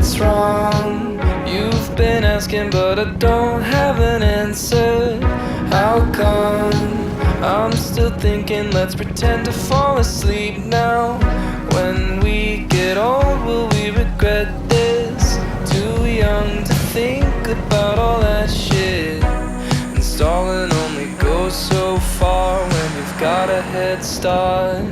what's wrong? You've been asking but I don't have an answer. How come? I'm still thinking, let's pretend to fall asleep now. When we get old, will we regret this? Too young to think about all that shit. And stalling only goes so far when you've got a head start.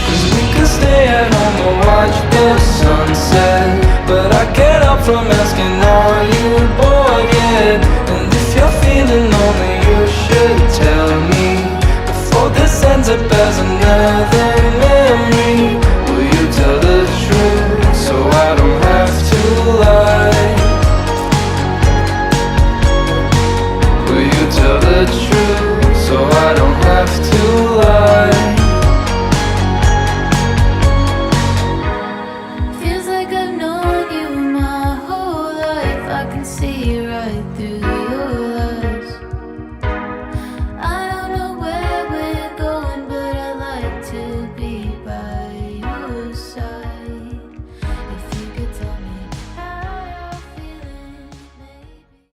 Cause we could stay at home or watch the sunset, but I can't help from asking, are you bored yet? And if you're feeling lonely, you should tell me before this ends up as another